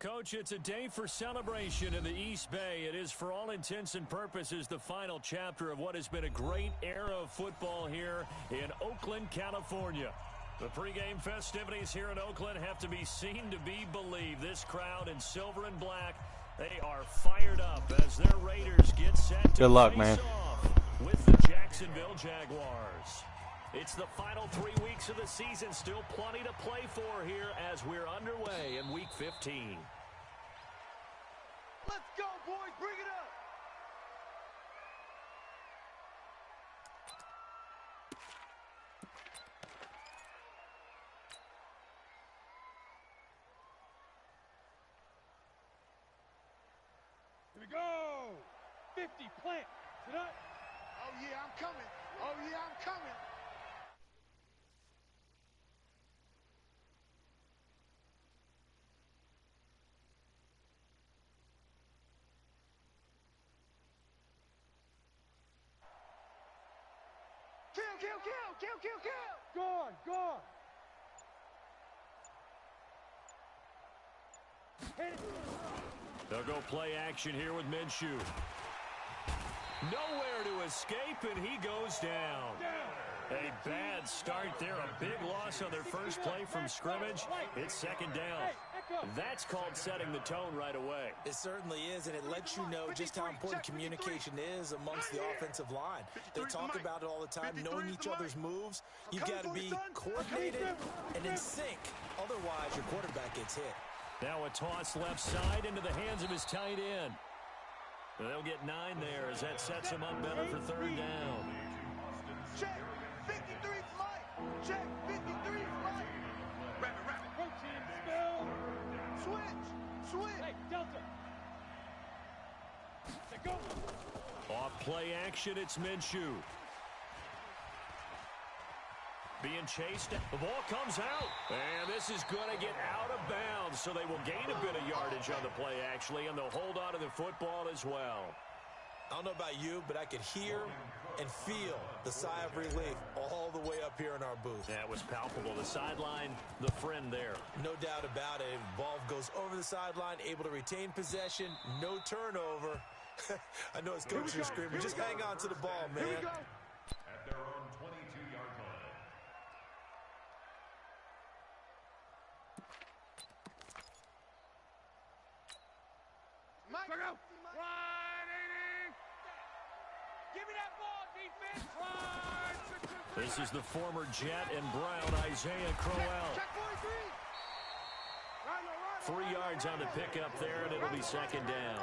Coach, it's a day for celebration in the East Bay. It is, for all intents and purposes, the final chapter of what has been a great era of football here in Oakland, California. The pregame festivities here in Oakland have to be seen to be believed. This crowd in silver and black, they are fired up as their Raiders get set to face off with the Jacksonville Jaguars. It's the final 3 weeks of the season. Still plenty to play for here as we're underway in Week 15. Let's go, boys. Bring it up. Here we go. 50, plant. Sit up. Oh, yeah, I'm coming. Oh, yeah, I'm coming. Kill. Gone. Hit it. They'll go play action here with Minshew. Nowhere to escape, and he goes down. A bad start there. A big loss on their first play from scrimmage. It's second down. That's called setting the tone right away. It certainly is, and it lets you know just how important communication is amongst the offensive line. They talk about it all the time, knowing each other's moves. You've got to be coordinated and in sync. Otherwise, your quarterback gets hit. Now a toss left side into the hands of his tight end. They'll get 9 there as that sets them up better for third down. Check. 53 flight. Check. 53 flight. Rapid. Routine spell. Switch. Hey, Delta. Let's go. Off play action, it's Minshew. Being chased. The ball comes out. And this is going to get out of bounds, so they will gain a bit of yardage on the play, actually, and they'll hold on to the football as well. I don't know about you, but I could hear and feel the sigh of relief all the way up here in our booth. That was palpable. The sideline, the friend there. No doubt about it. Ball goes over the sideline, able to retain possession, no turnover. I know his coach is screaming, just hang on to the ball, man. Here we go. At their own 22-yard line. Mike. Go. Give me that ball, defense. This is the former Jet and Brown, Isaiah Crowell. Check 43. 3 yards on the pickup there, and it'll be second down.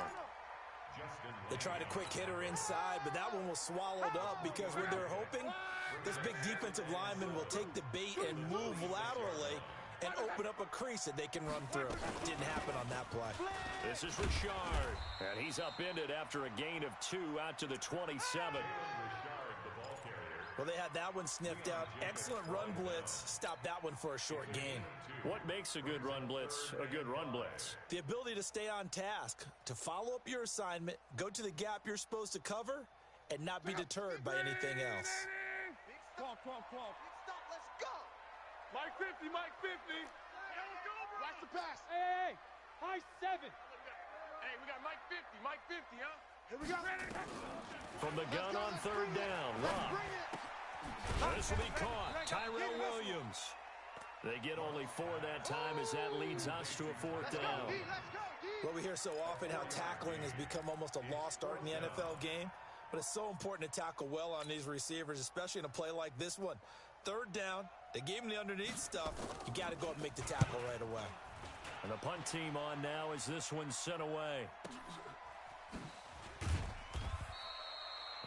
They tried a quick hitter inside, but that one was swallowed up because when they're hoping, this big defensive lineman will take the bait and move laterally and open up a crease that they can run through. Didn't happen on that play. This is Richard, and he's upended after a gain of 2 out to the 27. Well, they had that one sniffed out. Excellent run blitz. Stopped that one for a short gain. What makes a good run blitz a good run blitz? The ability to stay on task, to follow up your assignment, go to the gap you're supposed to cover, and not be deterred by anything else. Call. Stop, let's go. Mike 50. Watch the pass. Hey, high 7. Hey, we got Mike 50, huh? Here we go. From the gun on third down, Rock. This will be caught. Tyrell Williams. They get only 4 that time as that leads us to a 4th down. Well, we hear so often how tackling has become almost a lost art in the NFL game, but it's so important to tackle well on these receivers, especially in a play like this one. Third down, they gave him the underneath stuff. You got to go up and make the tackle right away. And the punt team on now as this one's sent away.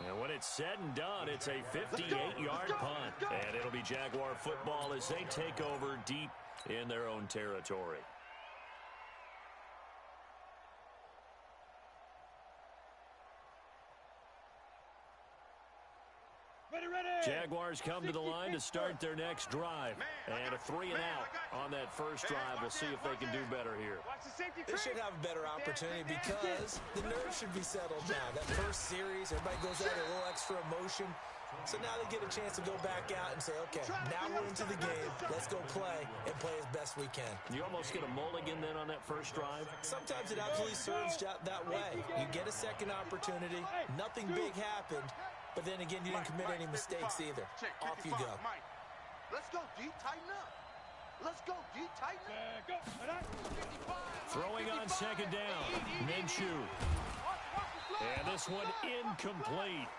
And when it's said and done, it's a 58-yard punt. And it'll be Jaguar football as they take over deep in their own territory. Jaguars come to the line to start their next drive. And a 3 and out on that first drive. We'll see if they can do better here. They should have a better opportunity because the nerves should be settled now. That first series, everybody goes out a little extra emotion. So now they get a chance to go back out and say, okay, now we're into the game. Let's go play and play as best we can. You almost get a mulligan then on that first drive? Sometimes it absolutely serves that way. You get a second opportunity. Nothing big happened. But then again, you didn't commit any mistakes either. Off you go. Let's go, D. Tighten up. Let's go, D. Tighten up. Throwing on second down. Minshew. And this one incomplete.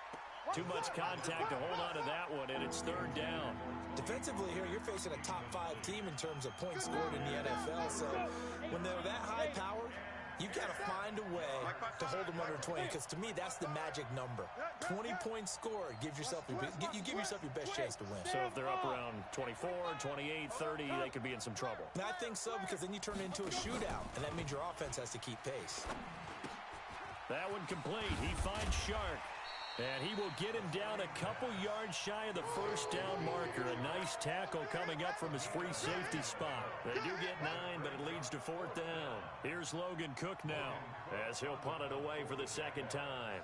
Too much contact to hold on to that one, and it's third down. Defensively here, you're facing a top 5 team in terms of points scored in the NFL. So when they're that high-powered, you got to find a way to hold them under 20, because to me, that's the magic number. 20 points scored gives yourself you give yourself your best chance to win. So if they're up around 24, 28, 30, they could be in some trouble. And I think so, because then you turn it into a shootout, and that means your offense has to keep pace. That one complete. He finds Shark. And he will get him down a couple yards shy of the first down marker. A nice tackle coming up from his free safety spot. They do get 9, but it leads to fourth down. Here's Logan Cook now as he'll punt it away for the second time.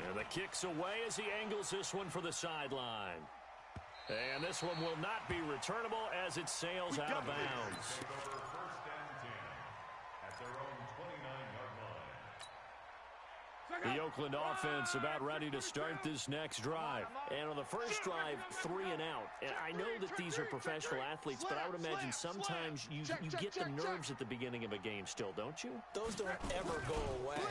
And the kick's away as he angles this one for the sideline. And this one will not be returnable as it sails out of bounds. The Oakland offense about ready to start this next drive. And on the first drive, 3 and out. And I know that these are professional athletes, but I would imagine sometimes you get the nerves at the beginning of a game still, don't you? Those don't ever go away.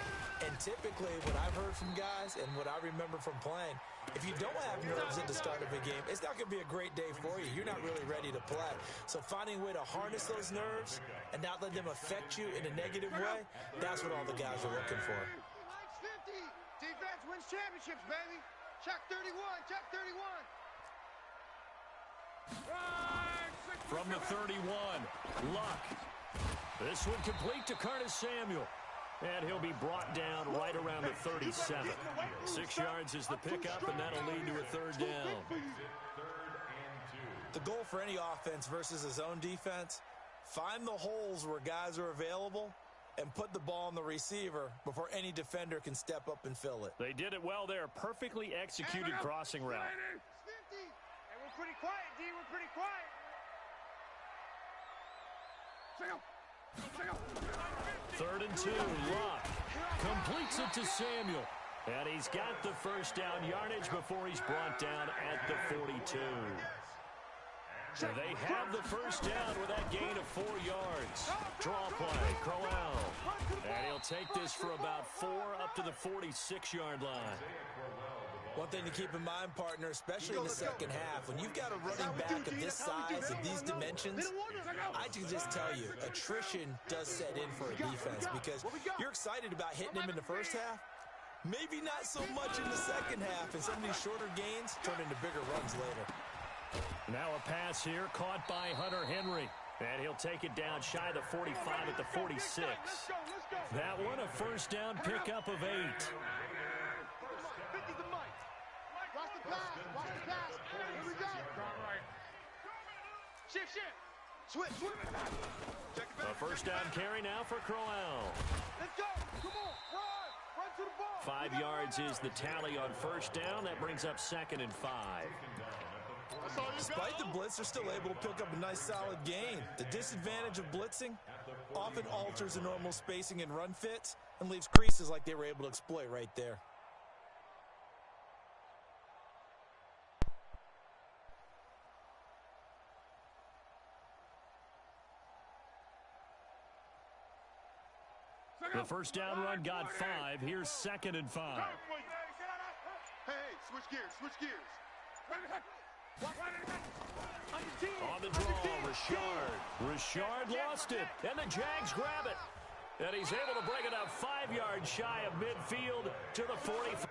And typically, what I've heard from guys and what I remember from playing, if you don't have nerves at the start of a game, it's not going to be a great day for you. You're not really ready to play. So finding a way to harness those nerves and not let them affect you in a negative way, that's what all the guys are looking for. Defense wins championships, baby. Check 31, check 31. From the 31, Luck. This one complete to Curtis Samuel. And he'll be brought down right around the 37. 6 yards is the pickup, and that'll lead to a third down. The goal for any offense versus his own defense, find the holes where guys are available and put the ball on the receiver before any defender can step up and fill it. They did it well there. Perfectly executed crossing route. Hey, we're pretty quiet, D. We're pretty quiet. Third and 2, Luck completes it to Samuel. And he's got the first down yardage before he's brought down at the 42. So they have the first down with that gain of 4 yards. Draw play, Crowell. And he'll take this for about 4 up to the 46-yard line. One thing to keep in mind, partner, especially in the second half, when you've got a running back of this size, of these dimensions, I can just tell you, attrition does set in for a defense, because you're excited about hitting him in the first half. Maybe not so much in the second half, and some of these shorter gains turn into bigger runs later. Now a pass here caught by Hunter Henry. And he'll take it down shy of the 45 at the 46. That one a first down pickup of 8. 50 the mic. Watch the pass. Watch the pass. Here we go. Shift. Switch. Check it back. A first down carry now for Crowell. Let's go. Come on. Run to the ball. 5 yards is the tally on first down. That brings up 2nd and 5. Despite the blitz, they're still able to pick up a nice solid gain. The disadvantage of blitzing often alters the normal spacing and run fits and leaves creases like they were able to exploit right there. The first down run got 5. Here's 2nd and 5. Hey, switch gears. On the draw, Richard lost it, and the Jags grab it. And he's able to bring it up 5 yards shy of midfield to the 45.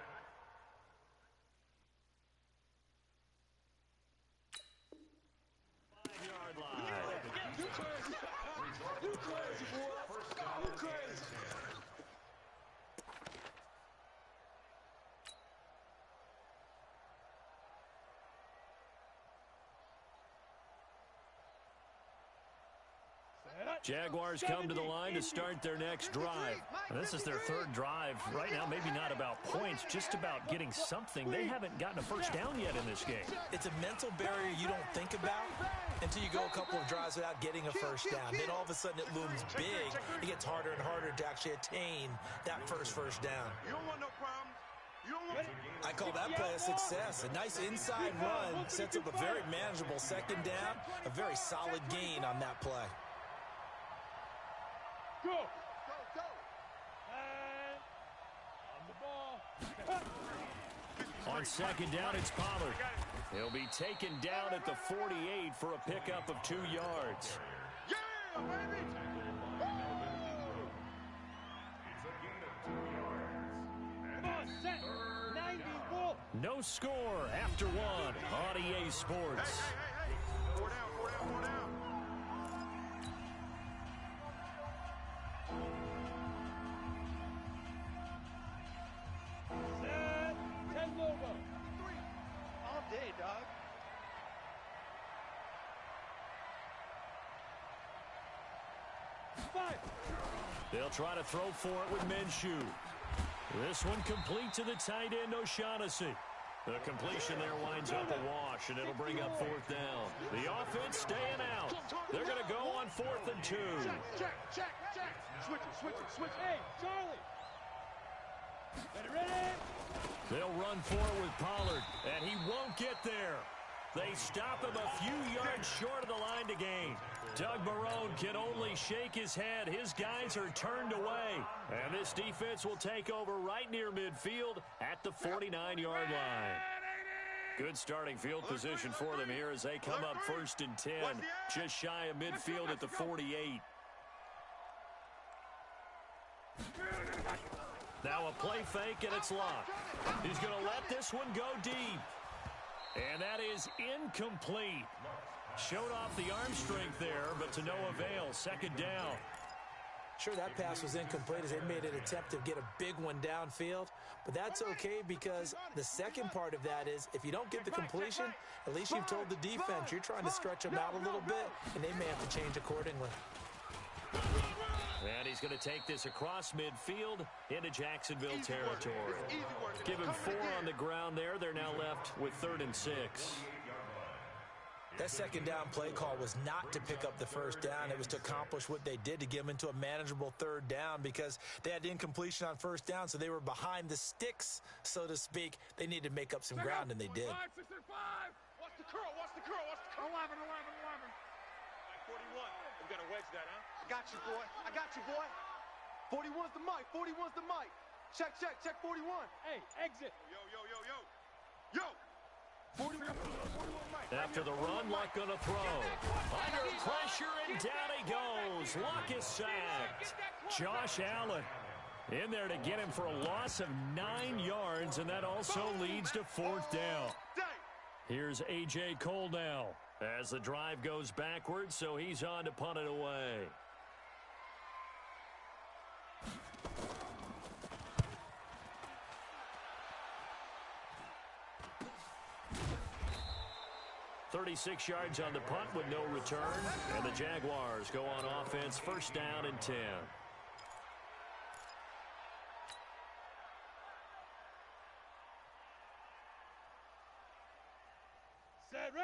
Jaguars come to the line to start their next drive. This is their third drive. Right now, maybe not about points, just about getting something. They haven't gotten a first down yet in this game. It's a mental barrier you don't think about until you go a couple of drives without getting a first down. Then all of a sudden it looms big. It gets harder and harder to actually attain that first down. You don't want no problems. You don't want. I call that play a success. A nice inside run sets up a very manageable second down. A very solid gain on that play. Go. And on the ball. On second down, it's Pollard. He'll be taken down at the 48 for a pickup of 2 yards. Yeah, baby. Come on, set. 90 ball. No score after one on EA Sports. Hey. 4 down. Set. 10 logo. 3. All day, dog. They'll try to throw for it with Minshew. This one complete to the tight end, O'Shaughnessy. The completion there winds up a wash, and it'll bring up 4th down. The offense staying out. They're going to go on 4th and 2. Check. Switch it. Hey, Charlie. Ready? They'll run for it with Pollard, and he won't get there. They stop him a few yards short of the line to gain. Doug Marrone can only shake his head. His guys are turned away. And this defense will take over right near midfield at the 49-yard line. Good starting field position for them here as they come up 1st and 10. Just shy of midfield at the 48. Now a play fake, and it's locked. He's going to let this one go deep. And that is incomplete. Showed off the arm strength there, but to no avail. 2nd down. Sure, that pass was incomplete as they made an attempt to get a big one downfield. But that's okay because the second part of that is if you don't get the completion, at least you've told the defense you're trying to stretch them out a little bit, and they may have to change accordingly. And he's going to take this across midfield into Jacksonville territory. Give him 4 on the ground there. They're now left with 3rd and 6. That second down play call was not to pick up the first down. It was to accomplish what they did to get them into a manageable 3rd down because they had incompletion on 1st down, so they were behind the sticks, so to speak. They needed to make up some ground, and they did. 5, 6, 5. Watch the curl. 11. 41. We got to wedge that, huh? I got you, boy. 41's the mic. Check. 41. Hey, exit. Yo. 41 mic. After the run, Luck going to throw. Under pressure, and down he goes. Luck is sacked. Josh Allen in there to get him for a loss of 9 yards, and that also leads to 4th down. Here's A.J. Cole now as the drive goes backwards, so he's on to punt it away. "36 yards on the punt with no return, and the Jaguars go on offense 1st down and 10.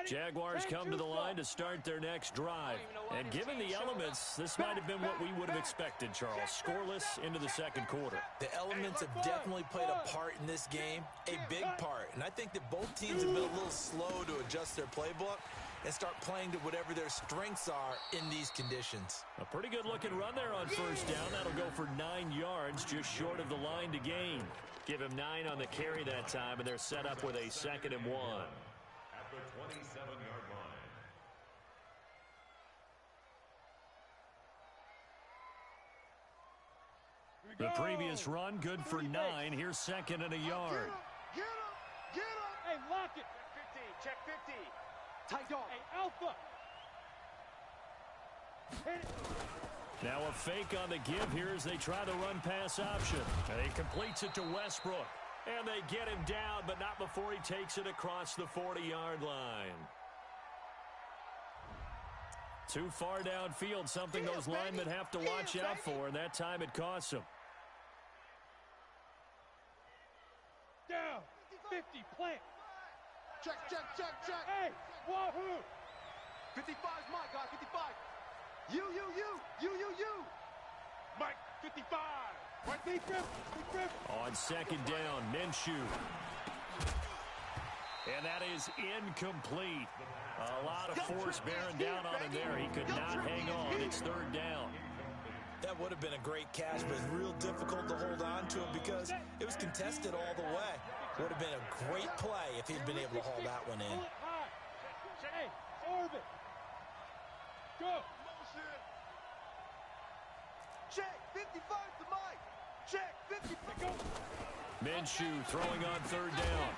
Jaguars come to the line to start their next drive. And given the elements, this might have been what we would have expected, Charles. Scoreless into the 2nd quarter. The elements have definitely played a part in this game, a big part. And I think that both teams have been a little slow to adjust their playbook and start playing to whatever their strengths are in these conditions. A pretty good-looking run there on 1st down. That'll go for 9 yards, just short of the line to gain. Give him 9 on the carry that time, and they're set up with a 2nd and 1. At the 27-yard line. The previous run, good for 9. Here's 2nd and a yard. Get him. Hey, lock it. Check 50. Tight dog. Hey, Alpha. Hit it. Now a fake on the give here as they try the run-pass option. And he completes it to Westbrook. And they get him down, but not before he takes it across the 40-yard line. Too far downfield, something those linemen have to watch out for, and that time it costs them. Down. 50, plant. Check. Hey, wahoo! 55's my guy, 55. You. Mike, 55. Right, big grip. On second down, Minshew. And that is incomplete. A lot of force bearing down on him there. He could not hang on. It's third down. That would have been a great catch, but it's real difficult to hold on to him because it was contested all the way. Would have been a great play if he'd been able to haul that one in. Hey, orbit. Go. Check, 55 to Mike. Check, 55. Minshew throwing on third down.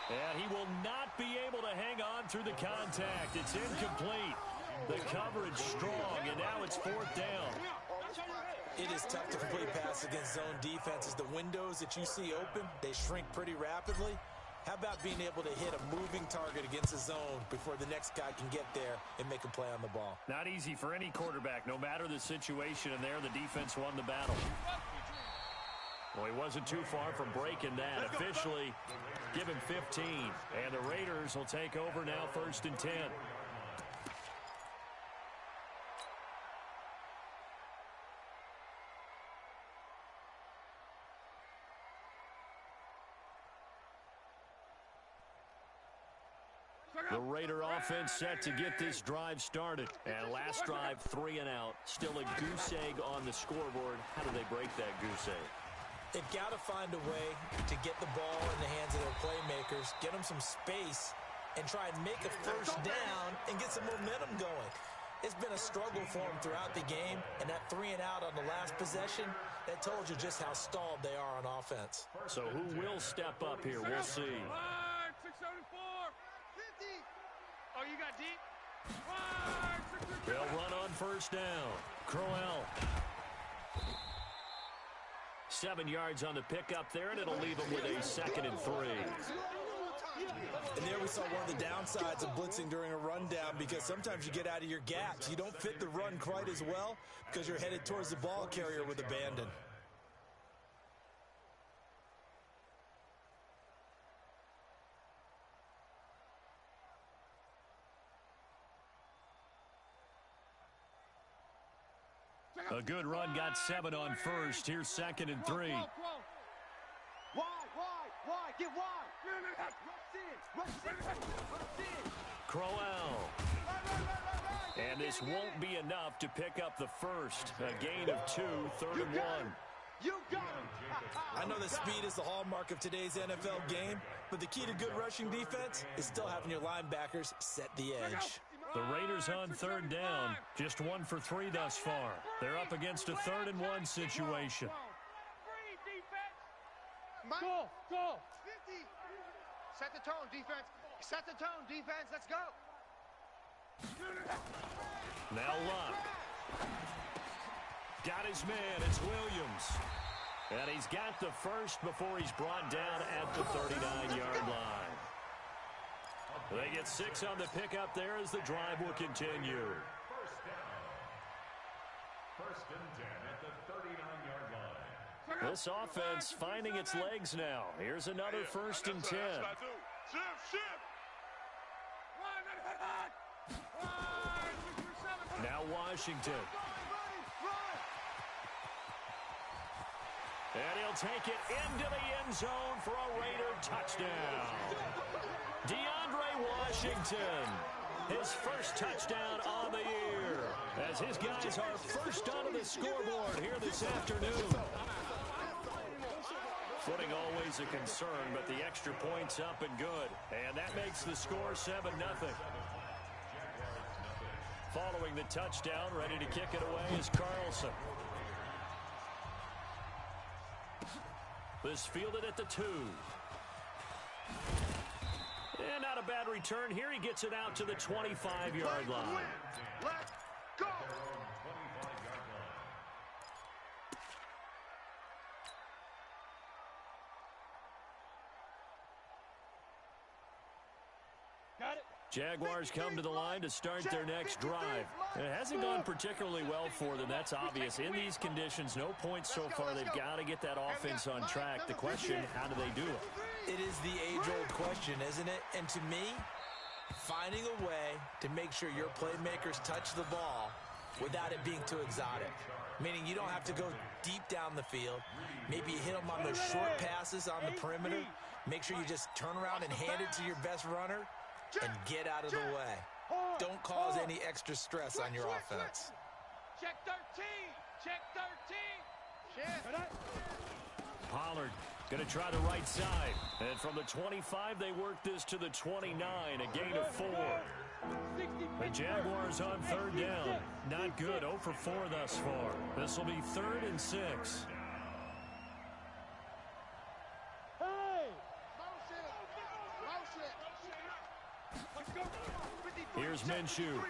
And he will not be able to hang on through the contact. It's incomplete. The coverage strong, and now it's fourth down. It is tough to complete pass against zone defenses. The windows that you see open, they shrink pretty rapidly. How about being able to hit a moving target against a zone before the next guy can get there and make a play on the ball? Not easy for any quarterback, no matter the situation, and there the defense won the battle. Well, he wasn't too far from breaking that. Officially, give him 15. And the Raiders will take over now, 1st and 10. The Raider offense set to get this drive started. And last drive, 3 and out. Still a goose egg on the scoreboard. How do they break that goose egg? They've got to find a way to get the ball in the hands of their playmakers, get them some space, and try and make a first down and get some momentum going. It's been a struggle for them throughout the game, and that 3 and out on the last possession, that told you just how stalled they are on offense. So who will step up here? We'll see. 674. 50. Oh, you got deep? They'll run on first down. Crowell. 7 yards on the pickup there, and it'll leave them with a 2nd and 3. And there we saw one of the downsides of blitzing during a rundown, because sometimes you get out of your gaps. You don't fit the run quite as well because you're headed towards the ball carrier with abandon. A good run, got 7 on first. Here's 2nd and 3. Wide. Get wide. Rush in. Crowell. And this won't be enough to pick up the first. A gain of 2, 3rd and 1. You got him. I know that speed is the hallmark of today's NFL game, but the key to good rushing defense is still having your linebackers set the edge. The Raiders on 3rd down, just 1 for 3 thus far. They're up against a 3rd and 1 situation. Go. 50. Set the tone, defense. Let's go. Now Luck. Got his man. It's Williams. And he's got the first before he's brought down at the 39-yard line. They get 6 on the pickup there as the drive will continue. First and 10 at the 39-yard line. This offense finding its legs now. Here's another 1st and 10. Now Washington. And he'll take it into the end zone for a Raider touchdown. DeAndre Washington, his first touchdown on the year, as his guys are first onto the scoreboard here this afternoon. Footing always a concern, but the extra point's up and good. And that makes the score 7-0. Following the touchdown, ready to kick it away is Carlson. This fielded at the 2. And not a bad return here. He gets it out to the 25-yard line. Let's go. Got it. Jaguars come to the line to start their next drive. It hasn't gone particularly well for them. That's obvious. In these conditions, no points so far. They've got to get that offense on track. The question, how do they do it? It is the age-old question, isn't it? And to me, finding a way to make sure your playmakers touch the ball without it being too exotic. Meaning you don't have to go deep down the field. Maybe you hit them on those short passes on the perimeter. Make sure you just turn around and hand it to your best runner and get out of the way. Don't cause any extra stress on your offense. Check 13. Check 13. Pollard going to try the right side. And from the 25, they work this to the 29, a gain of 4. The Jaguars on third down. Not good, 0 for 4 thus far. This will be 3rd and 6. Here's Minshew.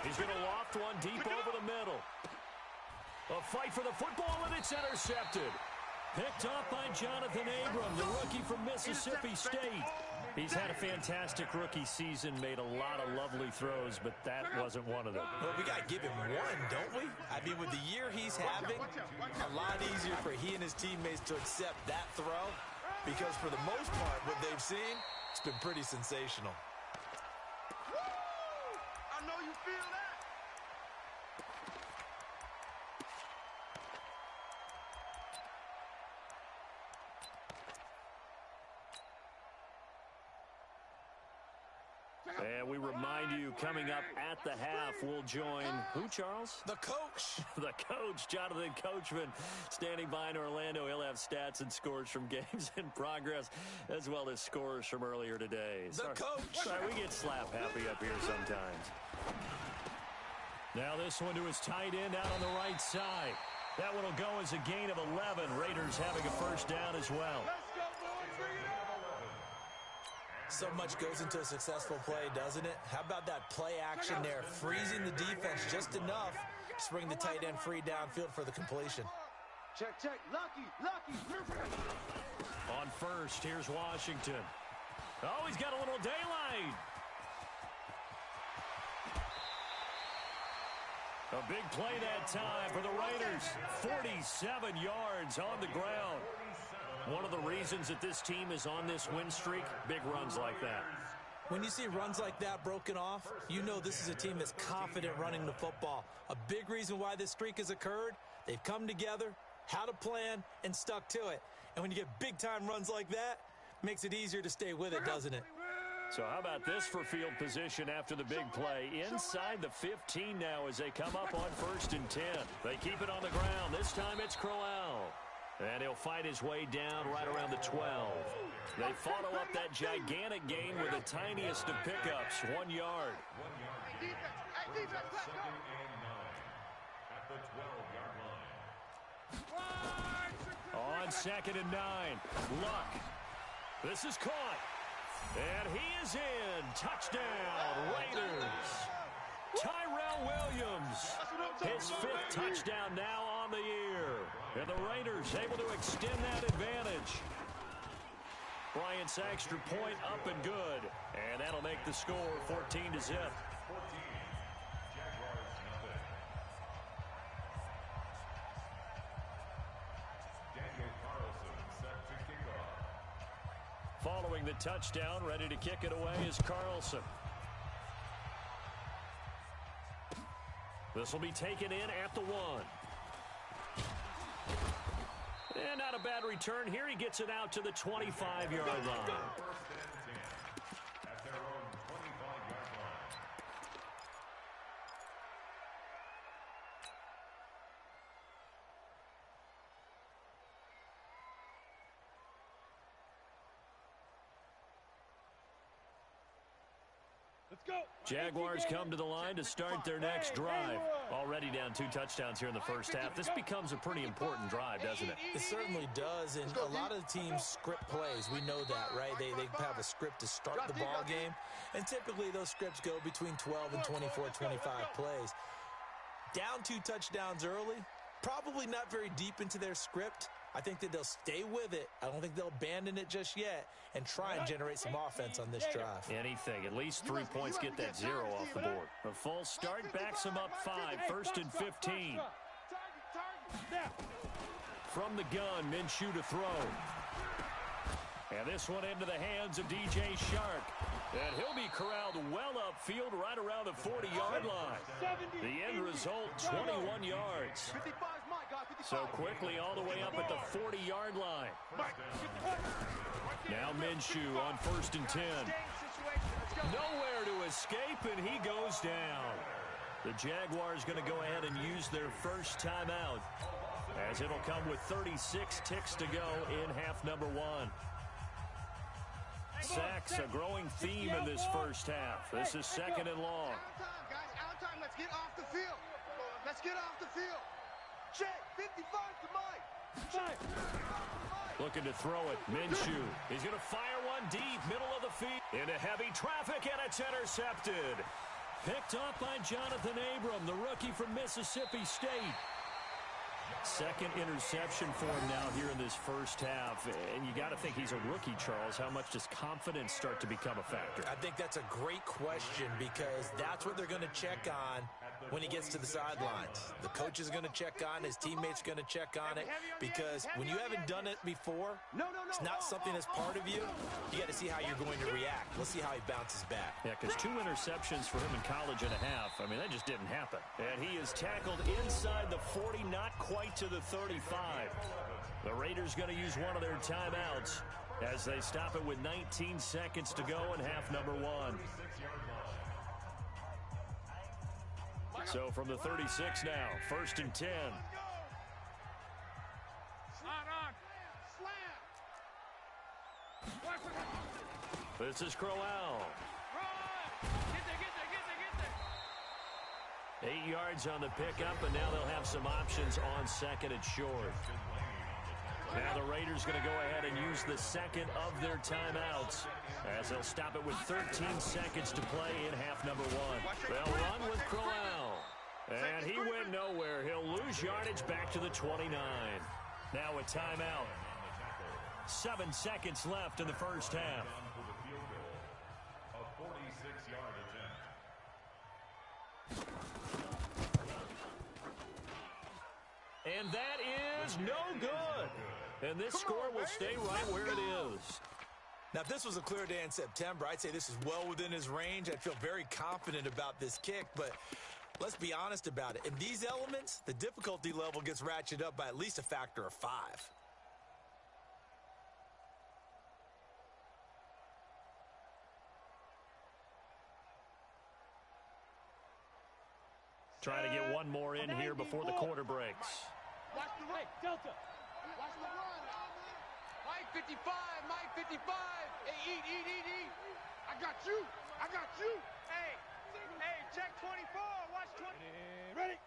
He's going to loft one deep over the middle. A fight for the football, and it's intercepted. Picked off by Jonathan Abram, the rookie from Mississippi State. He's had a fantastic rookie season, made a lot of lovely throws, but that wasn't one of them. Well, we got to give him one, don't we? I mean, with the year he's having, a lot easier for he and his teammates to accept that throw, because for the most part, what they've seen, it's been pretty sensational. I know you feel that. And we remind you, coming up at the half, we'll join who, Charles? The coach. The coach, Jonathan Coachman, standing by in Orlando. He'll have stats and scores from games in progress, as well as scores from earlier today. Coach. Sorry, we get slap happy up here sometimes. Now this one to his tight end out on the right side. That one will go as a gain of 11. Raiders having a first down as well. So much goes into a successful play, doesn't it? How about that play action there? Freezing the defense just enough to bring the tight end free downfield for the completion. Check, check. Lucky. On first, here's Washington. Oh, he's got a little daylight. A big play that time for the Raiders. 47 yards on the ground. One of the reasons that this team is on this win streak, big runs like that. When you see runs like that broken off, you know this is a team that's confident running the football. A big reason why this streak has occurred, they've come together, had a plan, and stuck to it. And when you get big-time runs like that, it makes it easier to stay with it, doesn't it? So how about this for field position after the big play? Inside the 15 now as they come up on 1st and 10. They keep it on the ground. This time it's Crowell. And he'll fight his way down right around the 12. They follow up that gigantic gain with the tiniest of pickups, 1 yard. Second and 9 at the 12-yard line. On 2nd and 9, Luck. This is caught. And he is in. Touchdown, Raiders. Tyrell Williams, his 5th touchdown now on the year. And the Raiders able to extend that advantage. Bryant's extra point up and good. And that'll make the score 14-0. 14. Jaguars nothing. Daniel Carlson set to kick off. Following the touchdown, ready to kick it away is Carlson. This will be taken in at the 1. And not a bad return here. He gets it out to the 25-yard line. 1st and 10 at their own 25-yard line. Let's go. Jaguars come to the line to start their next drive. Already down 2 touchdowns here in the first half. This becomes a pretty important drive, doesn't it? It certainly does, and a lot of the teams script plays. We know that, right? They have a script to start the ball game, and typically those scripts go between 12 and 24, 25 plays. Down 2 touchdowns early, probably not very deep into their script. I think that they'll stay with it. I don't think they'll abandon it just yet and try and generate some offense on this drive. Anything. At least 3 points, get that 0 off the board. A false start backs them up 5. First and 15. From the gun, Minshew to throw. And this one into the hands of DJ Shark. And he'll be corralled well upfield right around the 40-yard line. The end result, 21 yards. So quickly all the way up at the 40-yard line. Now Minshew on first and 10. Nowhere to escape, and he goes down. The Jaguars going to go ahead and use their first timeout, as it'll come with 36 ticks to go in half number 1. Sacks, a growing theme in this first half. This is second and long. Out of time, guys. Out of time. Let's get off the field. Let's get off the field. Check. 55 to Mike. Looking to throw it. Minshew. He's going to fire one deep, middle of the field. Into heavy traffic, and it's intercepted. Picked off by Jonathan Abram, the rookie from Mississippi State. Second interception for him now here in this first half. And you got to think he's a rookie, Charles. How much does confidence start to become a factor? I think that's a great question, because that's what they're going to check on when he gets to the sidelines. The coach is going to check on, his teammates going to check on it, because when you haven't done it before, it's not something that's part of you. You got to see how you're going to react. Let's see how he bounces back. Yeah, because 2 interceptions for him in college and a half. I mean, that just didn't happen. And he is tackled inside the 40, not quite to the 35. The Raiders going to use one of their timeouts as they stop it with 19 seconds to go in half number 1. So from the 36 now, first and 10. This is Crowell. 8 yards on the pickup, and now they'll have some options on second and short. Now the Raiders going to go ahead and use the second of their timeouts, as they'll stop it with 13 seconds to play in half number 1. They'll run with Crowell. And he went nowhere. He'll lose yardage back to the 29. Now a timeout. 7 seconds left in the first half. A 46-yard attempt. And that is no good. And this score will stay right where it is. Now, if this was a clear day in September, I'd say this is well within his range. I feel very confident about this kick, but let's be honest about it. In these elements, the difficulty level gets ratcheted up by at least a factor of 5. Try to get one more in here before the quarter breaks. Watch the right, Delta. Watch the run. Mike 55, Mike 55. Hey, eat. I got you. Hey, check 24. Watch 20. Ready.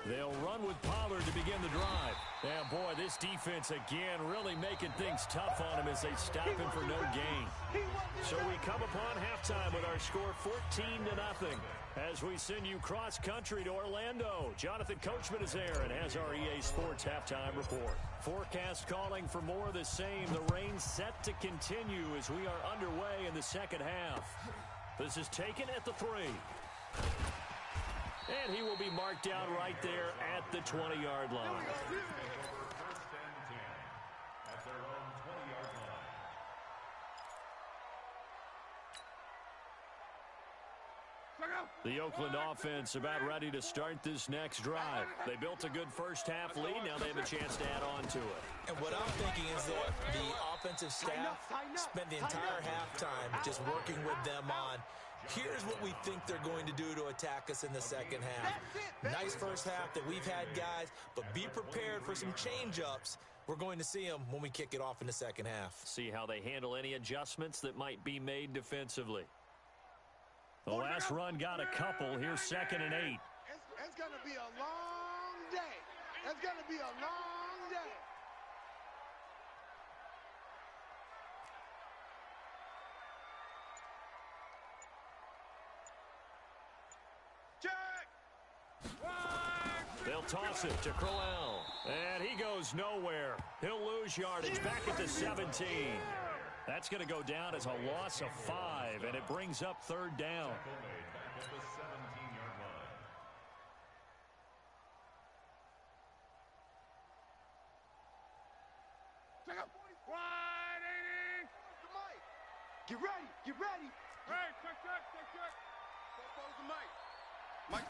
They'll run with Pollard to begin the drive. And boy, this defense again really making things tough on him as they stop him for no gain. So we come upon halftime with our score 14-0. As we send you cross country to Orlando, Jonathan Coachman is there and has our EA Sports halftime report. Forecast calling for more of the same. The rain set to continue as we are underway in the second half. This is taken at the 3. And he will be marked down right there at the 20-yard line. First and 10 at their own 20-yard line. The Oakland offense about ready to start this next drive. They built a good first half lead. Now they have a chance to add on to it. And what I'm thinking is that the offensive staff spent the entire halftime just working with them on, here's what we think they're going to do to attack us in the second half. Nice first half that we've had, guys, but be prepared for some change-ups. We're going to see them when we kick it off in the second half. See how they handle any adjustments that might be made defensively. The last run got a couple. Here's second and 8. It's going to be a long day. It's going to be a long day. They'll They'll toss it to Crowell. And he goes nowhere. He'll lose yardage back at the 17. That's going to go down as a loss of 5, and it brings up third down. Back at the 17-yard line. Wide 80. Get ready. Get ready. Hey, check. Football's the Mike. Mike,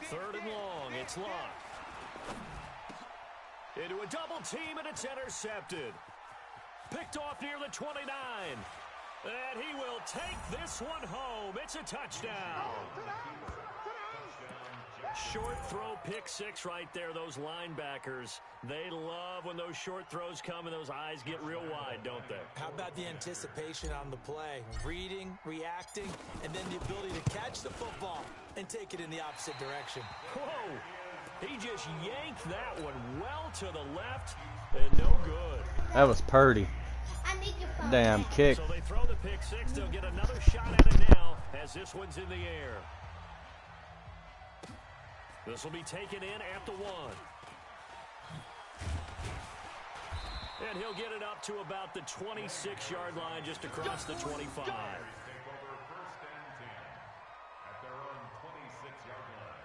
Third and long. It's Locke. Into a double team, and it's intercepted. Picked off near the 29. And he will take this one home. It's a touchdown. Short throw, pick six right there. Those linebackers, they love when those short throws come and those eyes get real wide, don't they? How about the anticipation on the play? Reading, reacting, and then the ability to catch the football and take it in the opposite direction. Whoa! He just yanked that one well to the left and no good. That was Purdy. Damn kick. So they throw the pick six. They'll get another shot at it now as this one's in the air. This will be taken in at the 1. And he'll get it up to about the 26-yard line just across the 25. Take over first and 10 at their own 26-yard line.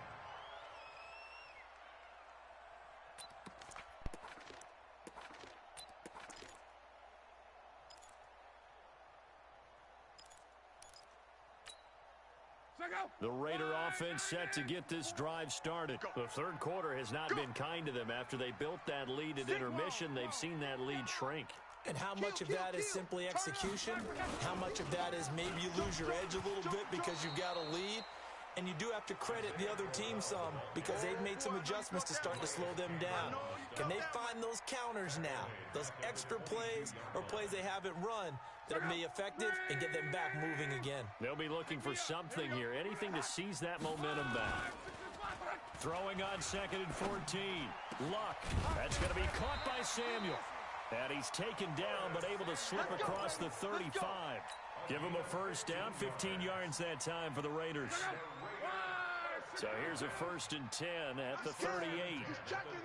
The Raider offense set to get this drive started. The third quarter has not been kind to them. After they built that lead at intermission, they've seen that lead shrink. And how much of that is simply execution? How much of that is maybe you lose your edge a little bit because you've got a lead? And you do have to credit the other team some because they've made some adjustments to start to slow them down. Can they find those counters now, those extra plays or plays they haven't run that are be effective and get them back moving again? They'll be looking for something here, anything to seize that momentum back. Throwing on 2nd and 14. Luck. That's going to be caught by Samuel. And he's taken down but able to slip across the 35. Give him a first down, 15 yards that time for the Raiders. So here's a 1st and 10 at the 38. He's checking.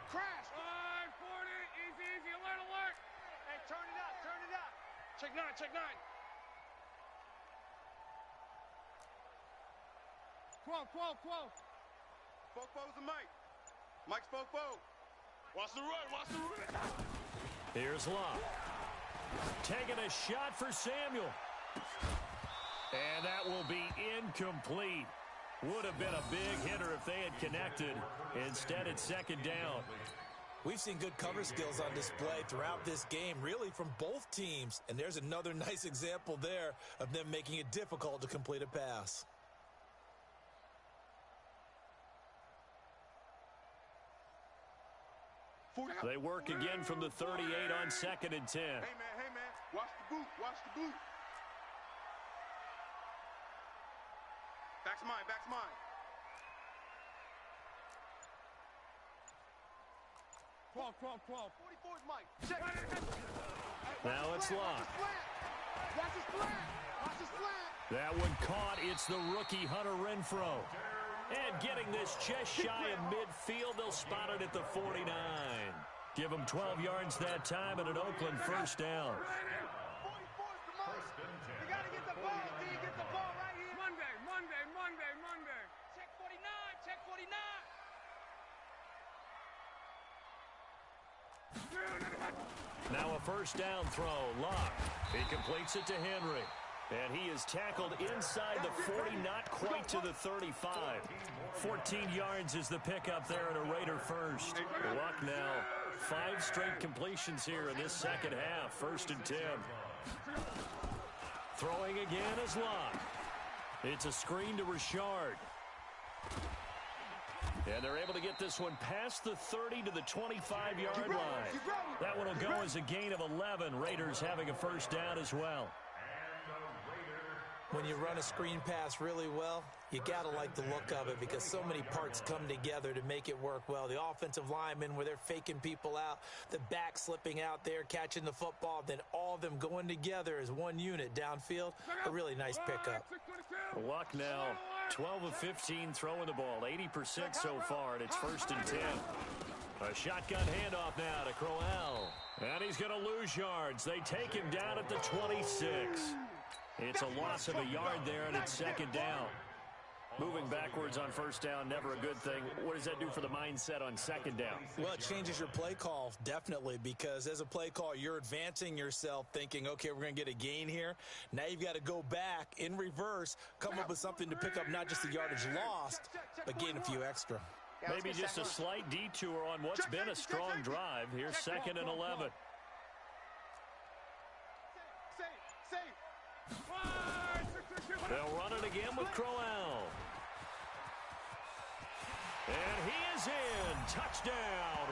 Crash. 540. Easy. Alert. Hey, turn it up. Check 9. 12. Fofo's the Mike. Mike's Fofo. Watch the run. Here's Locke. Taking a shot for Samuel. And that will be incomplete. Would have been a big hitter if they had connected. Instead, it's 2nd down. We've seen good cover skills on display throughout this game, really from both teams. And there's another nice example there of them making it difficult to complete a pass. They work again from the 38 on 2nd and 10. Hey, man. Watch the boot. Back's mine. 12. 44's Mike. Check. Now it's Locke. Watch his flat. That one caught. It's the rookie Hunter Renfrow. And getting this just shy of midfield, they'll spot it at the 49. Give them 12 yards that time and an Oakland first down. 44's the Mike. You got to get the ball. Do you get the ball right here? Monday. Check 49. Now a first down throw. Locke. He completes it to Henry. And he is tackled inside the 40, not quite to the 35. 14 yards is the pickup there and a Raider first. Luck now. 5 straight completions here in this second half. 1st and 10. Throwing again is Locke. It's a screen to Richard. And they're able to get this one past the 30 to the 25-yard line. That one will go as a gain of 11. Raiders having a first down as well. When you run a screen pass really well, you got to like the look of it because so many parts come together to make it work well. The offensive linemen where they're faking people out, the back slipping out there, catching the football, then all of them going together as one unit downfield. A really nice pickup. Luck now 12 of 15 throwing the ball, 80% so far, and it's 1st and 10. A shotgun handoff now to Crowell. And he's going to lose yards. They take him down at the 26. It's a loss of a yard there, and it's 2nd down. Moving backwards on 1st down, never a good thing. What does that do for the mindset on 2nd down? Well, it changes your play call, definitely, because as a play call, you're advancing yourself thinking, okay, we're going to get a gain here. Now you've got to go back in reverse, come up with something to pick up not just the yardage lost, but gain a few extra. Maybe just a slight detour on what's been a strong drive. Here's 2nd and 11. They'll run it again with Crowell. And he is in. Touchdown,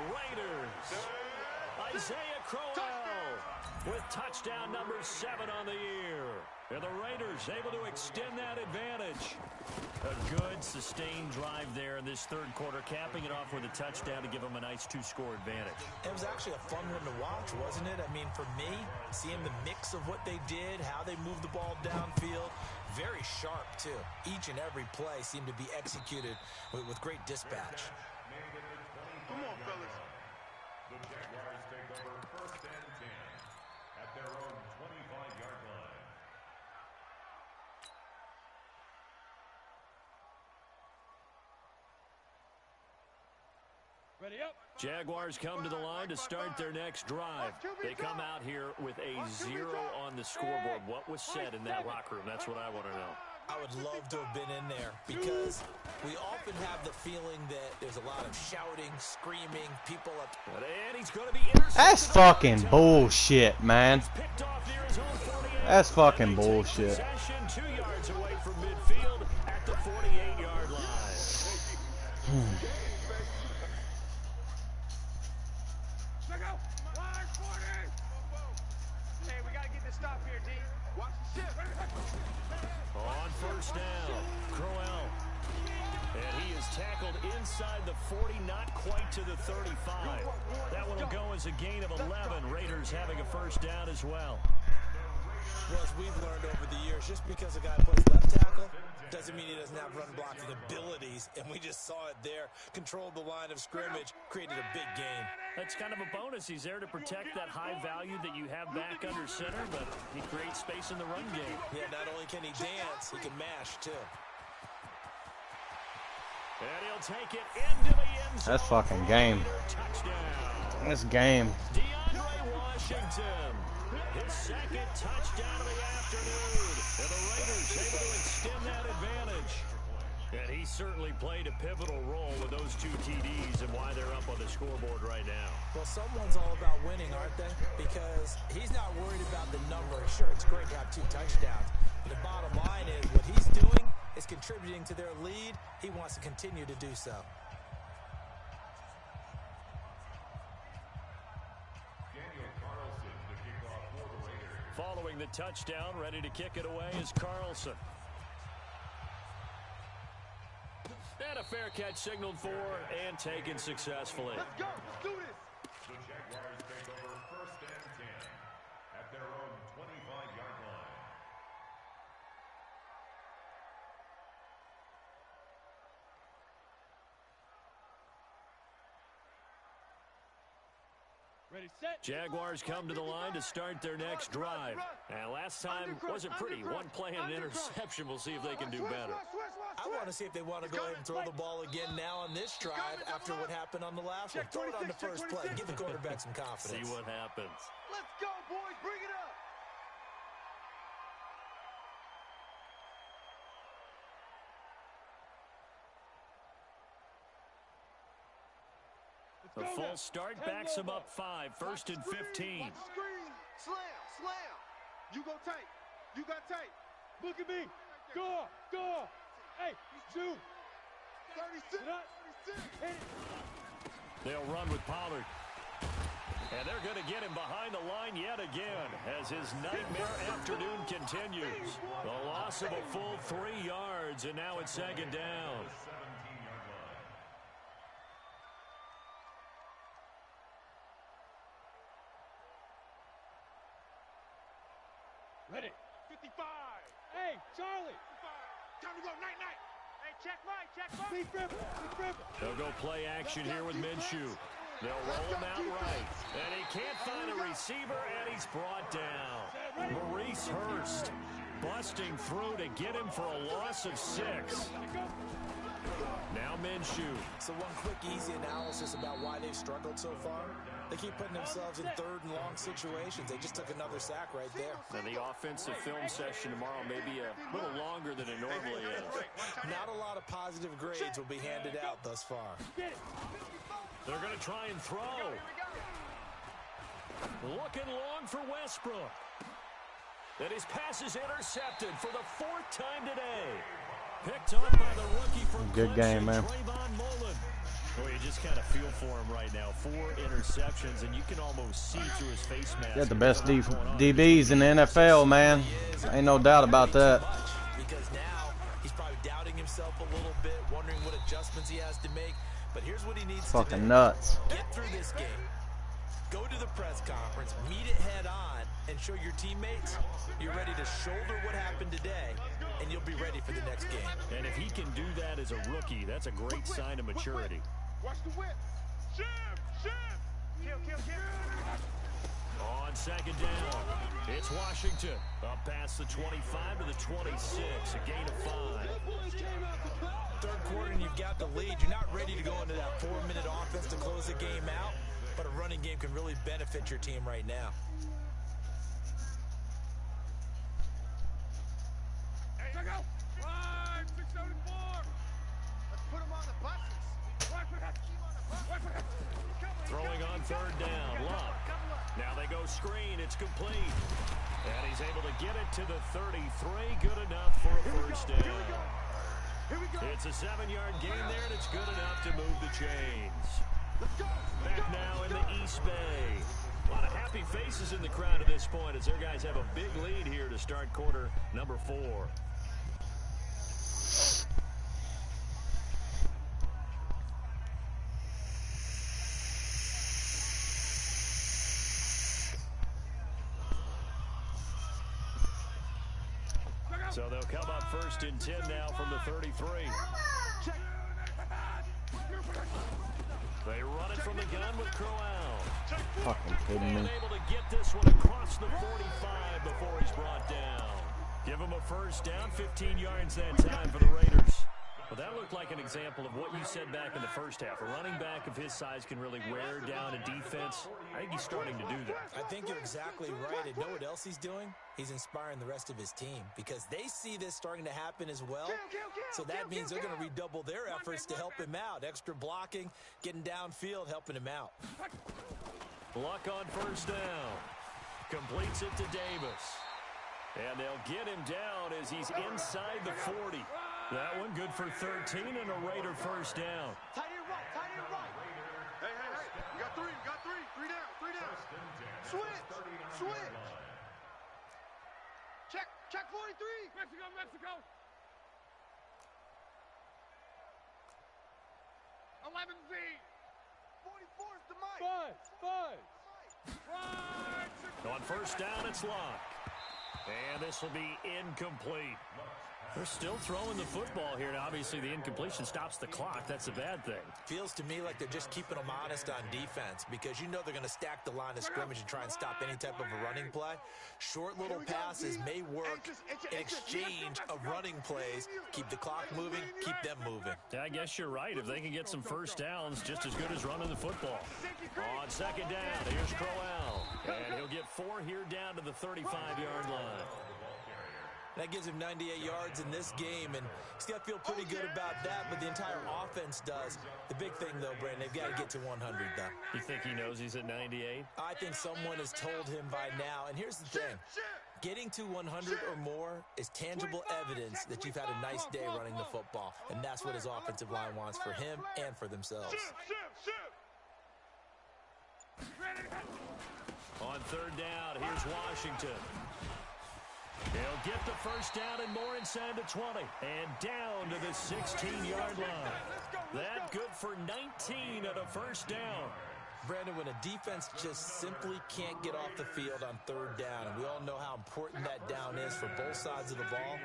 Raiders. Isaiah Crowell with touchdown number 7 on the year. And the Raiders able to extend that advantage. A good, sustained drive there in this 3rd quarter, capping it off with a touchdown to give them a nice 2-score advantage. It was actually a fun one to watch, wasn't it? I mean, for me, seeing the mix of what they did, how they moved the ball downfield, very sharp, too. Each and every play seemed to be executed with great dispatch. Come on, fellas. The Jaguars take over 1st and 10 at their own 25-yard line. Ready up. Jaguars come to the line to start their next drive. They come out here with a 0 on the scoreboard. What was said in that locker room? That's what I want to know. I would love to have been in there because we often have the feeling that there's a lot of shouting, screaming, people up. And he's going to be intercepted. That's fucking bullshit, man. That's fucking bullshit. 2 yards away from midfield at the 48-yard line. Hey, we got to get this stop here, D. Watch the ship. On 1st down, Crowell. And he is tackled inside the 40, not quite to the 35. That one will go as a gain of 11. Raiders having a 1st down as well. Well, as we've learned over the years, just because a guy plays left tackle doesn't mean he doesn't have run blocking abilities, and we just saw it there. Controlled the line of scrimmage, created a big gain. That's kind of a bonus. He's there to protect that high value that you have back under center, but he creates space in the run game. Yeah, not only can he dance, he can mash, too. And he'll take it into the end zone. That's fucking game. Touchdown. That's game. DeAndre Washington. His 2nd touchdown of the afternoon. And the Raiders able to extend that advantage. And he certainly played a pivotal role with those 2 TDs and why they're up on the scoreboard right now. Well, someone's all about winning, aren't they? Because he's not worried about the number. Sure, it's great to have 2 touchdowns. But the bottom line is what he's doing is contributing to their lead. He wants to continue to do so. Following the touchdown, ready to kick it away is Carlson. And a fair catch signaled for and taken successfully. Let's go. Let's do this. The Jaguars take over 1st and 10 at their own 25-yard line. Ready, set. Jaguars come to the line to start their next drive. And last time wasn't pretty. 1 play and an interception. We'll see if they can do better. I want to see if they want to go ahead and throw the ball again now on this drive after what happened on the last one. Throw it on the first play. Give the quarterback some confidence. See what happens. Let's go, boys. Bring it up. The full start backs him up 5. 1st and 15. Watch the screen. Slam. Slam. You go tight. You got tight. Look at me. Go. Go. Hey, shoot. 36. 36. Hit it. They'll run with Pollard. And they're going to get him behind the line yet again as his nightmare afternoon continues. The loss of a full 3 yards, and now it's 2nd down. Ready. 55. Hey, Charlie. Time to go. Night, night. They'll go play action here with Minshew. They'll roll him out right. And he can't find a receiver, and he's brought down. Maurice Hurst busting through to get him for a loss of 6. Now Minshew. So one quick, easy analysis about why they've struggled so far. They keep putting themselves in third and long situations. They just took another sack right there. And the offensive film session tomorrow may be a little longer than it normally is. Not a lot of positive grades will be handed out thus far. They're going to try and throw. Looking long for Westbrook. And his pass is intercepted for the 4th time today. Picked up by the rookie from Good game, man. Well, you just kind of feel for him right now. 4 interceptions, and you can almost see through his face mask. Got the best DBs in the NFL, man. Ain't no doubt about that. Because now he's probably doubting himself a little bit, wondering what adjustments he has to make. But here's what he needs to do. Fucking nuts. Get through this game. Go to the press conference, meet it head on, and show your teammates you're ready to shoulder what happened today, and you'll be ready for the next game. And if he can do that as a rookie, that's a great sign of maturity. Watch the whip. Shift. On 2nd down, it's Washington. Up past the 25 to the 26, a gain of 5. Third quarter and you've got the lead. You're not ready to go into that 4-minute offense to close the game out, but a running game can really benefit your team right now. Hey, go. 5, 674. Let's put him on the buses. Throwing on 3rd down, Luck. Now they go screen, it's complete. And he's able to get it to the 33, good enough for a 1st down. It's a 7-yard gain there, and it's good enough to move the chains. Back now in the East Bay. A lot of happy faces in the crowd at this point as their guys have a big lead here to start quarter number 4. So they'll come up 1st and 10 now from the 33. They run it from the gun with Crowell. Fucking kidding me. Able to get this one across the 45 before he's brought down. Give him a 1st down, 15 yards that time for the Raiders. Well, that looked like an example of what you said back in the first half. A running back of his size can really wear down a defense. I think he's starting to do that. I think you're exactly right. And know what else he's doing? He's inspiring the rest of his team because they see this starting to happen as well. So that means they're going to redouble their efforts to help him out. Extra blocking, getting downfield, helping him out. Luck on 1st down. Completes it to Davis. And they'll get him down as he's inside the 40. That one good for 13 and a Raider 1st down. Tight end right. Hey. You got 3. 3 down. Switch. Check 43. Mexico. 11Z. 44 is the mic. 5. On 1st down, it's Luck. And this will be incomplete. They're still throwing the football here. Now, obviously, the incompletion stops the clock. That's a bad thing. Feels to me like they're just keeping them honest on defense because you know they're going to stack the line of scrimmage and try and stop any type of a running play. Short little passes may work in exchange of running plays. Keep the clock moving, keep them moving. Yeah, I guess you're right. If they can get some 1st downs, just as good as running the football. On 2nd down, here's Crowell. And he'll get 4 here down to the 35-yard line. That gives him 98 yards in this game, and he's got to feel pretty good about that, but the entire offense does. The big thing, though, Brandon, they've got to get to 100, though. You think he knows he's at 98? I think someone has told him by now, and here's the thing. Getting to 100 or more is tangible evidence that you've had a nice day running the football, and that's what his offensive line wants for him and for themselves. On 3rd down, here's Washington. He'll get the 1st down and more inside the 20. And down to the 16-yard line. That good for 19 at a 1st down. Brandon, when a defense just simply can't get off the field on 3rd down, and we all know how important that down is for both sides of the ball,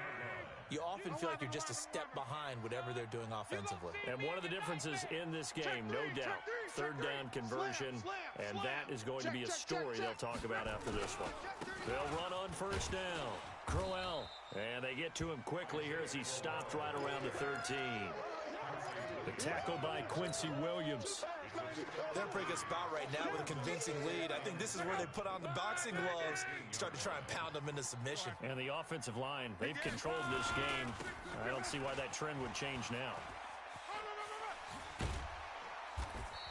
you often feel like you're just a step behind whatever they're doing offensively. And one of the differences in this game, no doubt, third down conversion, and that is going to be a story they'll talk about after this one. They'll run on first down. Crowell, and they get to him quickly here as he stopped right around the 13. The tackle by Quincy Williams. They're in a pretty good spot right now with a convincing lead. I think this is where they put on the boxing gloves, start to try and pound them into submission. And the offensive line, they've controlled this game. I don't see why that trend would change now.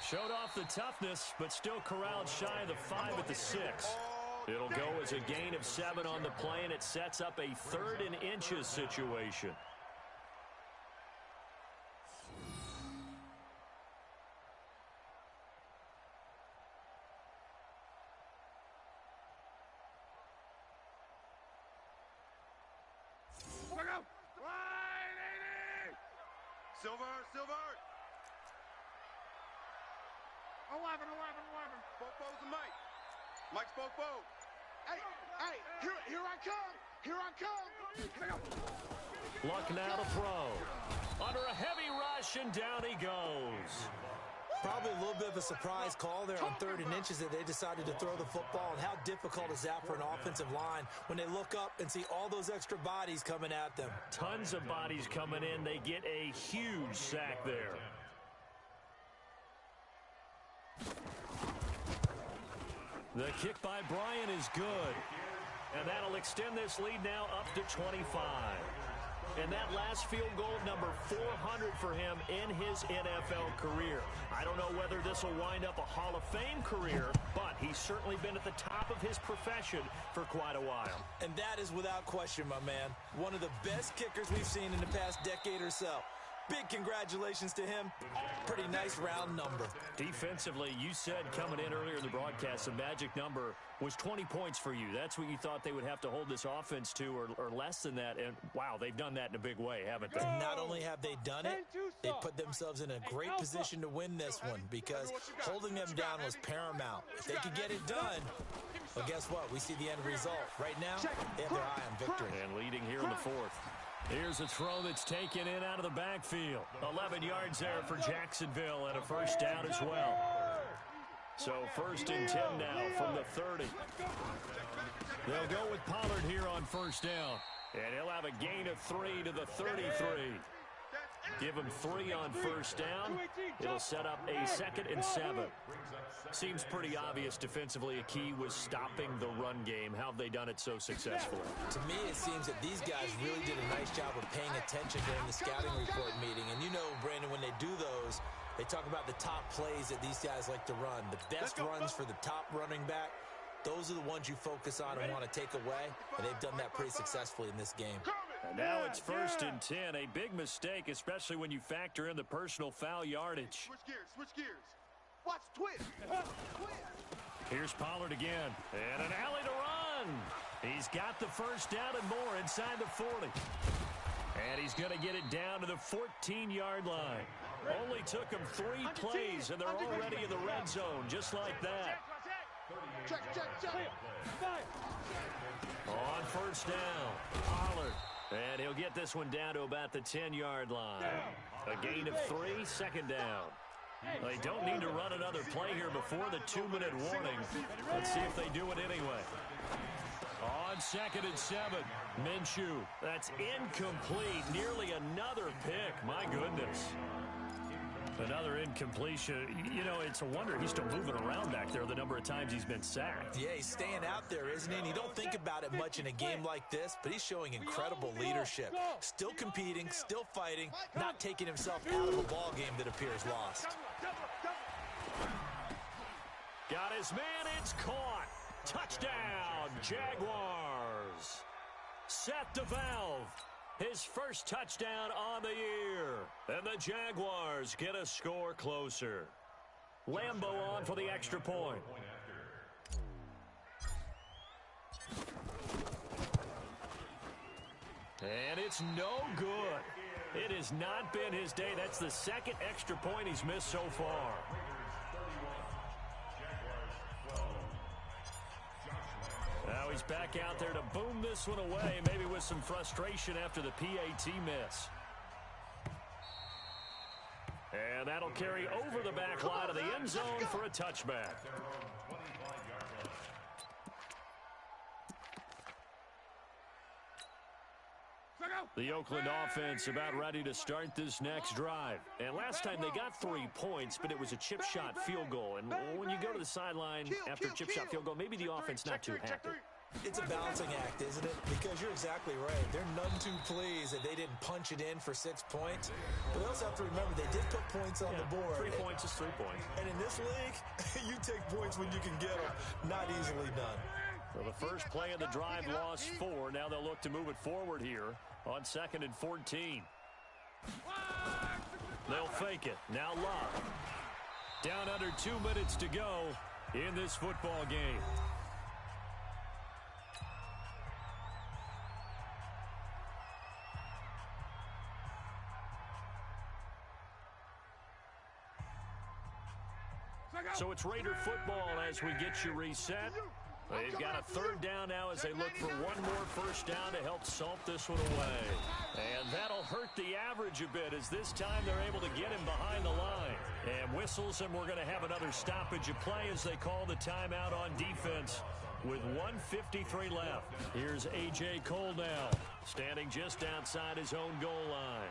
Showed off the toughness, but still corralled shy of the 5 at the 6. It'll go as a gain of 7 on the play, and it sets up a 3rd and inches situation. Silver. 11. Bofo's the Mike. Mike's Bofo. Hey, here I come. Luck now to throw. Under a heavy rush, and down he goes. Probably a little bit of a surprise call there on 3rd and inches that they decided to throw the football. And how difficult is that for an offensive line when they look up and see all those extra bodies coming at them? Tons of bodies coming in. They get a huge sack there. The kick by Bryant is good. And that'll extend this lead now up to 25. And that last field goal, number 400 for him in his NFL career. I don't know whether this will wind up a Hall of Fame career, but he's certainly been at the top of his profession for quite a while. And that is without question, my man. One of the best kickers we've seen in the past decade or so. Big congratulations to him. Pretty nice round number. Defensively, you said coming in earlier in the broadcast, the magic number was 20 points for you. That's what you thought they would have to hold this offense to, or less than that. And, wow, they've done that in a big way, haven't they? And not only have they done it, they put themselves in a great position to win this one because holding them down was paramount. If they could get it done, well, guess what? We see the end result. Right now, they have their eye on victory. And leading here in the 4th. Here's a throw that's taken in out of the backfield. 11 yards there for Jacksonville and a first down as well. So 1st and 10 now from the 30. They'll go with Pollard here on first down. And he'll have a gain of 3 to the 33. Give him 3 on first down. It'll set up a 2nd and 7. Seems pretty obvious defensively a key was stopping the run game. How have they done it so successfully? To me, it seems that these guys really did a nice job of paying attention during the scouting report meeting. And you know, Brandon, when they do those, they talk about the top plays that these guys like to run. The best runs for the top running back. Those are the ones you focus on and want to take away. And they've done that pretty successfully in this game. And now it's 1st and 10. A big mistake, especially when you factor in the personal foul yardage. Switch gears. Watch twist. Here's Pollard again. And an alley to run. He's got the first down and more inside the 40. And he's going to get it down to the 14-yard line. Only took him 3 plays, and they're already in the red zone, just like that. Check. On first down, Pollard. And he'll get this one down to about the 10-yard line. A gain of 3, 2nd down. They don't need to run another play here before the 2-minute warning. Let's see if they do it anyway. On 2nd and 7, Minshew. That's incomplete. Nearly another pick. My goodness. Another incompletion. You know, it's a wonder he's still moving around back there the number of times he's been sacked. Yeah, he's staying out there, isn't he? And you don't think about it much in a game like this, but he's showing incredible leadership. Still competing, still fighting, not taking himself out of a ball game that appears lost. Got his man, it's caught. Touchdown, Jaguars. Seth DeValve, his first touchdown on the year. And the Jaguars get a score closer. Lambeau on for the extra point. And it's no good. It has not been his day. That's the 2nd extra point he's missed so far. Now he's back out there to boom this one away, maybe with some frustration after the PAT miss. And that'll carry over the back line of the end zone for a touchback. The Oakland offense about ready to start this next drive. And last time they got 3 points, but it was a chip shot field goal. And when you go to the sideline after a chip shot field goal, maybe the offense not too happy. It's a balancing act, isn't it? Because you're exactly right. They're none too pleased that they didn't punch it in for 6 points. But they also have to remember they did put points on the board. 3 points is 3 points. And in this league, you take points when you can get them. Not easily done. So the first play of the drive lost 4. Now they'll look to move it forward here on 2nd and 14. They'll fake it. Now Love. Down under 2 minutes to go in this football game. So it's Raider football as we get you reset. They've got a 3rd down now as they look for one more first down to help salt this one away. And that'll hurt the average a bit as this time they're able to get him behind the line. And whistles, and we're going to have another stoppage of play as they call the timeout on defense with 1:53 left. Here's A.J. Cole now, standing just outside his own goal line.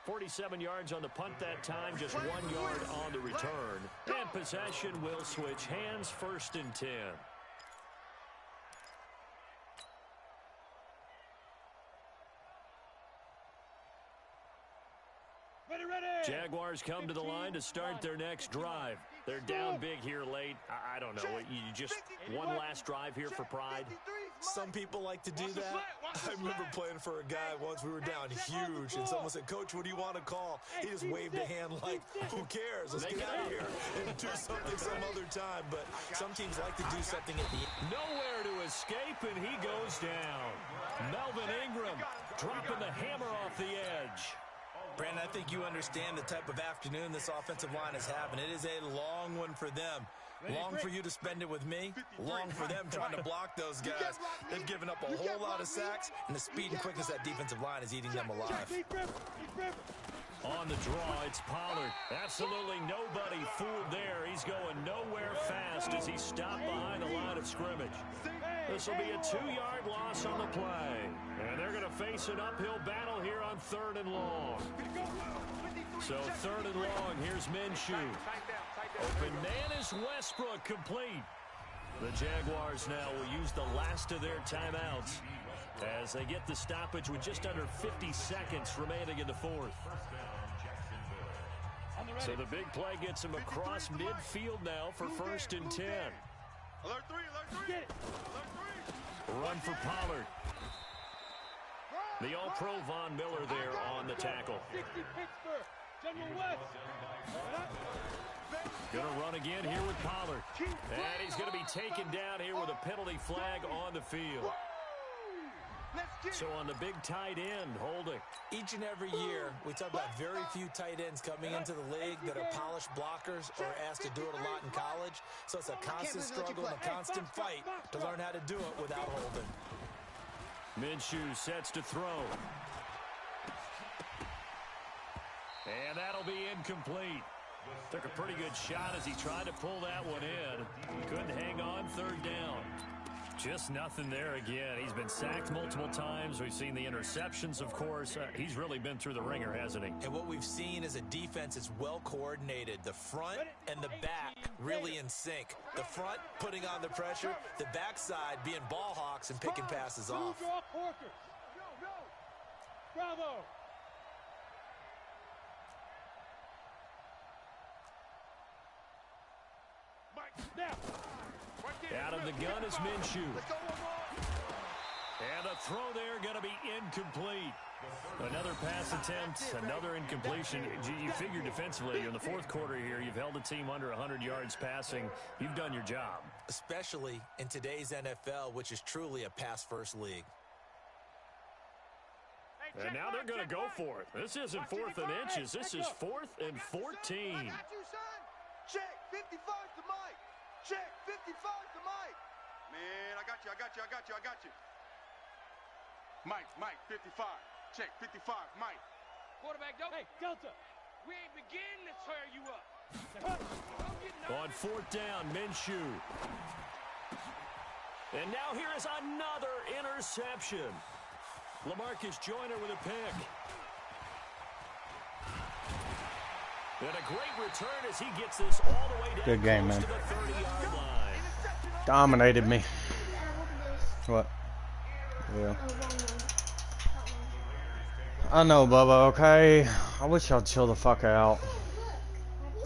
.47 yards on the punt that time, just 1 yard on the return. And possession will switch hands, 1st and 10. Jaguars come to the line to start their next drive. They're down big here late. I don't know. You just one last drive here for pride. Some people like to do that. I remember playing for a guy once. We were down huge, and someone said, "Coach, what do you want to call?" He just waved a hand like, "Who cares? Let's get out of here and do something some other time." But some teams like to do something at the end. Nowhere to escape, and he goes down. Melvin Ingram dropping the hammer off the edge. Brandon, I think you understand the type of afternoon this offensive line is having. It is a long one for them. Long for you to spend it with me. Long for them trying to block those guys. They've given up a whole lot of sacks, and the speed and quickness of that defensive line is eating them alive. On the draw, it's Pollard. Absolutely nobody fooled there. He's going nowhere fast as he's stopped behind the line of scrimmage. This will be a 2-yard loss on the play. And they're going to face an uphill battle here on 3rd and long. So 3rd and long, here's Minshew. Open man is Westbrook, complete. The Jaguars now will use the last of their timeouts as they get the stoppage with just under 50 seconds remaining in the 4th. So the big play gets him across midfield now for 1st and 10. Alert 3, alert 3. Get it. Alert 3. Run for Pollard. The All-Pro Von Miller there on the tackle. 60 Pittsburgh. General West. Gonna run again here with Pollard. And he's going to be taken down here with a penalty flag on the field. So on the big tight end, holding. Each and every year, we talk about very few tight ends coming into the league that are polished blockers or asked to do it a lot in college. So it's a constant struggle and a constant fight to learn how to do it without holding. Minshew sets to throw. And that'll be incomplete. Took a pretty good shot as he tried to pull that one in. Couldn't hang on, 3rd down. Just nothing there again. He's been sacked multiple times. We've seen the interceptions, of course. He's really been through the ringer, hasn't he? And what we've seen is a defense that's well coordinated. The front and the back really in sync. The front putting on the pressure, the backside being ball hawks and picking passes off. Bravo. Out of the gun is Minshew. And a throw there going to be incomplete. Another pass attempt, another incompletion. You figure defensively in the 4th quarter here, you've held a team under 100 yards passing. You've done your job. Especially in today's NFL, which is truly a pass-first league. And now they're going to go for it. This isn't 4th and inches. This is 4th and 14. I got you, son. Check. 55 to Mike. Check, 55 to Mike. Man, I got you. Mike, 55. Check, 55, Mike. Quarterback, don't. Hey, Delta, we ain't beginning to tear you up. On fourth down, Minshew. And now here is another interception. LaMarcus Joyner with a pick. And a great return as he gets this all the way down. Good game, man. To the 30-yard line. Dominated me. What? Yeah. I know, Bubba, okay? I wish y'all chill the fuck out.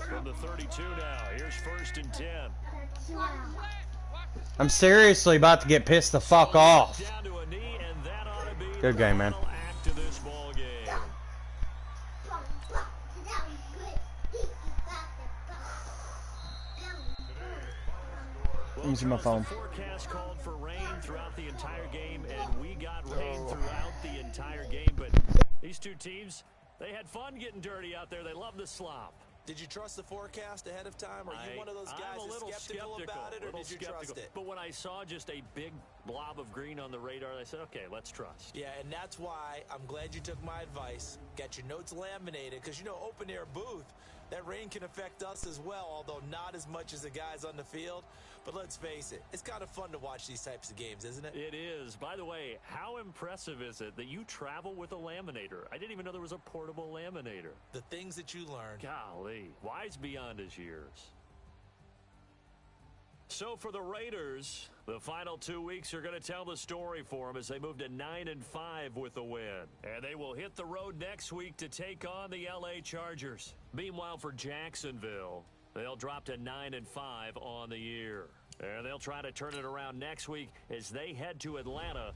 From the 32 now, here's 1st and 10. I'm seriously about to get pissed the fuck off. Down to a knee, and that ought to be Good game, man. the final act of this ball game. Let me see my phone. The forecast called for rain throughout the entire game, and we got rain throughout the entire game. But these two teams, they had fun getting dirty out there. They love the slop. Did you trust the forecast ahead of time? Are you one of those guys I'm a little that's skeptical about it, or did you trust it? But when I saw just a big blob of green on the radar, I said, okay, let's trust. Yeah, and that's why I'm glad you took my advice. Got your notes laminated, because, you know, open-air booth, that rain can affect us as well, although not as much as the guys on the field. But let's face it, it's kind of fun to watch these types of games, isn't it? It is. By the way, how impressive is it that you travel with a laminator? I didn't even know there was a portable laminator. The things that you learn. Golly, wise beyond his years. So for the Raiders, the final 2 weeks are going to tell the story for them as they move to 9-5 with a win. And they will hit the road next week to take on the LA Chargers. Meanwhile, for Jacksonville, they'll drop to 9-5 on the year. And they'll try to turn it around next week as they head to Atlanta